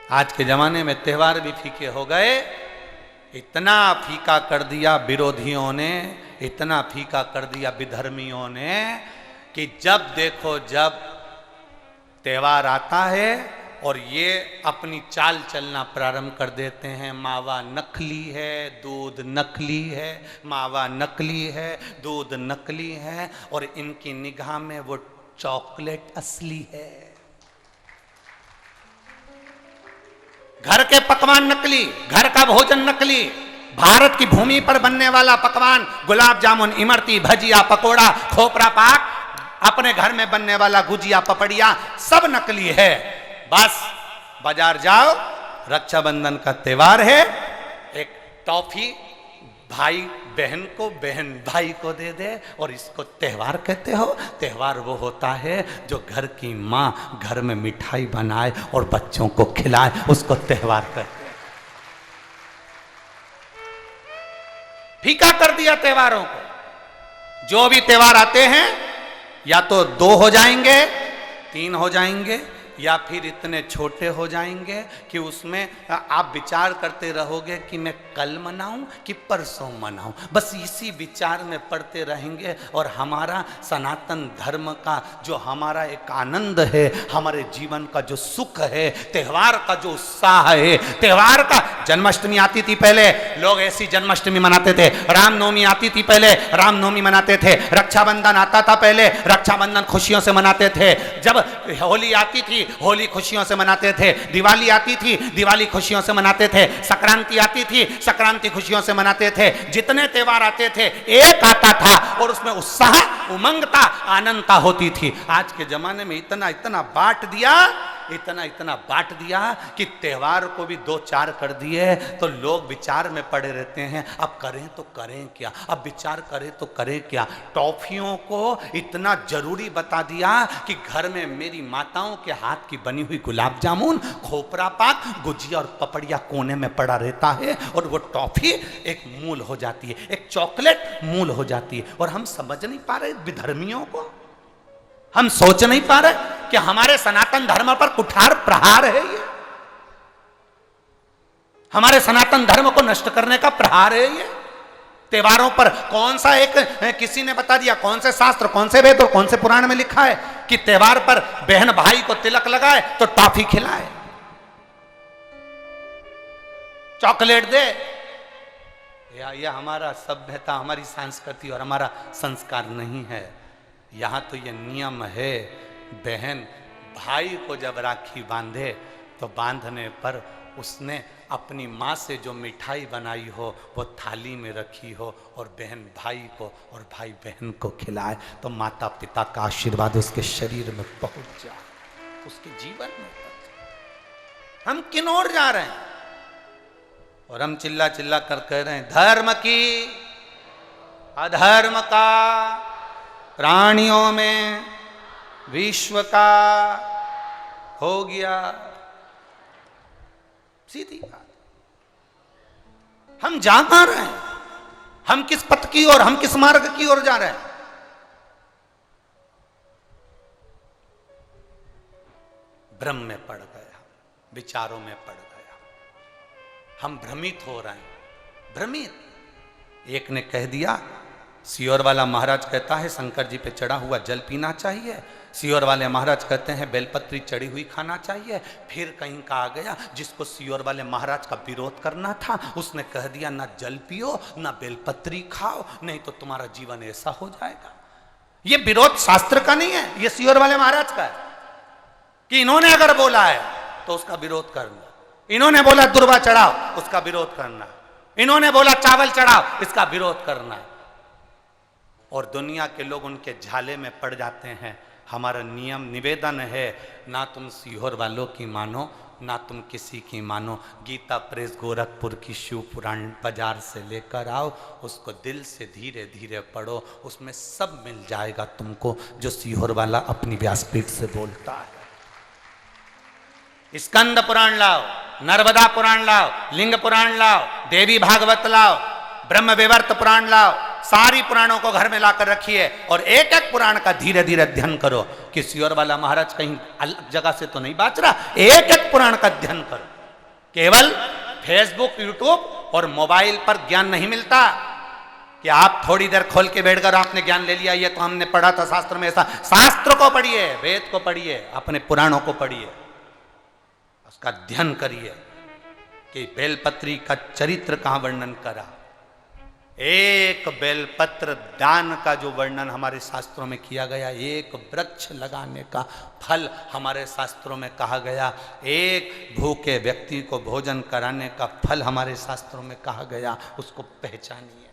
आज के जमाने में त्योहार भी फीके हो गए। इतना फीका कर दिया विरोधियों ने, इतना फीका कर दिया विधर्मियों ने कि जब देखो जब त्योहार आता है और ये अपनी चाल चलना प्रारंभ कर देते हैं। मावा नकली है, दूध नकली है, मावा नकली है, दूध नकली है, और इनकी निगाह में वो चॉकलेट असली है। घर के पकवान नकली, घर का भोजन नकली, भारत की भूमि पर बनने वाला पकवान गुलाब जामुन, इमरती, भजिया, पकोड़ा, खोपरा पाक, अपने घर में बनने वाला गुजिया, पपड़िया, सब नकली है। बस बाजार जाओ, रक्षाबंधन का त्योहार है, एक टॉफी भाई बहन को, बहन भाई को दे दे, और इसको त्योहार कहते हो। त्योहार वो होता है जो घर की माँ घर में मिठाई बनाए और बच्चों को खिलाए, उसको त्योहार कहते हैं। फीका कर दिया त्योहारों को। जो भी त्योहार आते हैं या तो 2 हो जाएंगे, 3 हो जाएंगे, या फिर इतने छोटे हो जाएंगे कि उसमें आप विचार करते रहोगे कि मैं कल मनाऊं कि परसों मनाऊं। बस इसी विचार में पड़ते रहेंगे। और हमारा सनातन धर्म का जो हमारा एक आनंद है, हमारे जीवन का जो सुख है, त्यौहार का जो उत्साह है, त्यौहार का, जन्माष्टमी आती थी पहले लोग ऐसी जन्माष्टमी मनाते थे, रामनवमी आती थी पहले रामनवमी मनाते थे, रक्षाबंधन आता था पहले रक्षाबंधन खुशियों से मनाते थे, जब होली आती थी होली खुशियों से मनाते थे, दिवाली आती थी दिवाली खुशियों से मनाते थे, संक्रांति आती थी संक्रांति खुशियों से मनाते थे। जितने त्योहार आते थे एक आता था और उसमें उत्साह, उमंगता, आनंदता होती थी। आज के जमाने में इतना इतना बांट दिया, इतना इतना बांट दिया कि त्योहार को भी 2-4 कर दिए तो लोग विचार में पड़े रहते हैं। अब करें तो करें क्या, अब विचार करें तो करें क्या। टॉफियों को इतना जरूरी बता दिया कि घर में मेरी माताओं के हाथ की बनी हुई गुलाब जामुन, खोपरा पाक, गुजिया और पपड़िया कोने में पड़ा रहता है, और वो टॉफी एक मूल हो जाती है, एक चॉकलेट मूल हो जाती है। और हम समझ नहीं पा रहे विधर्मियों को, हम सोच नहीं पा रहे कि हमारे सनातन धर्म पर कुठार प्रहार है ये, हमारे सनातन धर्म को नष्ट करने का प्रहार है ये। त्योहारों पर कौन सा एक, किसी ने बता दिया कौन से शास्त्र, कौन से वेद और कौन से पुराण में लिखा है कि त्योहार पर बहन भाई को तिलक लगाए तो टॉफी खिलाए, चॉकलेट दे। यह हमारा सभ्यता, हमारी संस्कृति और हमारा संस्कार नहीं है। यहाँ तो ये नियम है, बहन भाई को जब राखी बांधे तो बांधने पर उसने अपनी माँ से जो मिठाई बनाई हो वो थाली में रखी हो और बहन भाई को और भाई बहन को खिलाए, तो माता पिता का आशीर्वाद उसके शरीर में पहुंच जाए, उसके जीवन में। हम किन ओर जा रहे हैं? और हम चिल्ला चिल्ला कर कह रहे हैं धर्म की अधर्म का, प्राणियों में विश्व का हो गया। सीधी बात। हम जा कहां रहे हैं? हम किस पथ की ओर, हम किस मार्ग की ओर जा रहे हैं? भ्रम में पड़ गया, विचारों में पड़ गया, हम भ्रमित हो रहे हैं, भ्रमित। एक ने कह दिया, सियोर वाला महाराज कहता है शंकर जी पे चढ़ा हुआ जल पीना चाहिए, सियोर वाले महाराज कहते हैं बेलपत्री चढ़ी हुई खाना चाहिए। फिर कहीं का आ गया जिसको सियोर वाले महाराज का विरोध करना था, उसने कह दिया ना जल पियो ना बेलपत्री खाओ, नहीं तो तुम्हारा जीवन ऐसा हो जाएगा। ये विरोध शास्त्र का नहीं है, ये सियोर वाले महाराज का है कि इन्होंने अगर बोला है तो उसका विरोध करना, इन्होंने बोला दुर्वा चढ़ाओ उसका विरोध करना, इन्होंने बोला चावल चढ़ाओ इसका विरोध करना। और दुनिया के लोग उनके झाले में पड़ जाते हैं। हमारा नियम निवेदन है, ना तुम सीहोर वालों की मानो ना तुम किसी की मानो। गीता प्रेस गोरखपुर की शिव पुराण बाजार से लेकर आओ, उसको दिल से धीरे धीरे पढ़ो, उसमें सब मिल जाएगा तुमको जो सीहोर वाला अपनी व्यासपीठ से बोलता है। स्कंद पुराण लाओ, नर्मदा पुराण लाओ, लिंग पुराण लाओ, देवी भागवत लाओ, ब्रह्म विवर्त पुराण लाओ, सारी पुराणों को घर में लाकर रखिए और एक एक पुराण का धीरे धीरे अध्ययन करो कि सियोर वाला महाराज कहीं अलग जगह से तो नहीं बाच रहा, एक एक पुराण का अध्ययन करो। केवल फेसबुक, यूट्यूब और मोबाइल पर ज्ञान नहीं मिलता कि आप थोड़ी देर खोल के बैठकर आपने ज्ञान ले लिया, ये तो हमने पढ़ा था शास्त्र में ऐसा। शास्त्र को पढ़िए, वेद को पढ़िए, अपने पुराणों को पढ़िए, उसका अध्ययन करिए कि बेलपत्री का चरित्र कहां वर्णन करा। एक बेलपत्र दान का जो वर्णन हमारे शास्त्रों में किया गया, एक वृक्ष लगाने का फल हमारे शास्त्रों में कहा गया, एक भूखे व्यक्ति को भोजन कराने का फल हमारे शास्त्रों में कहा गया, उसको पहचानिए।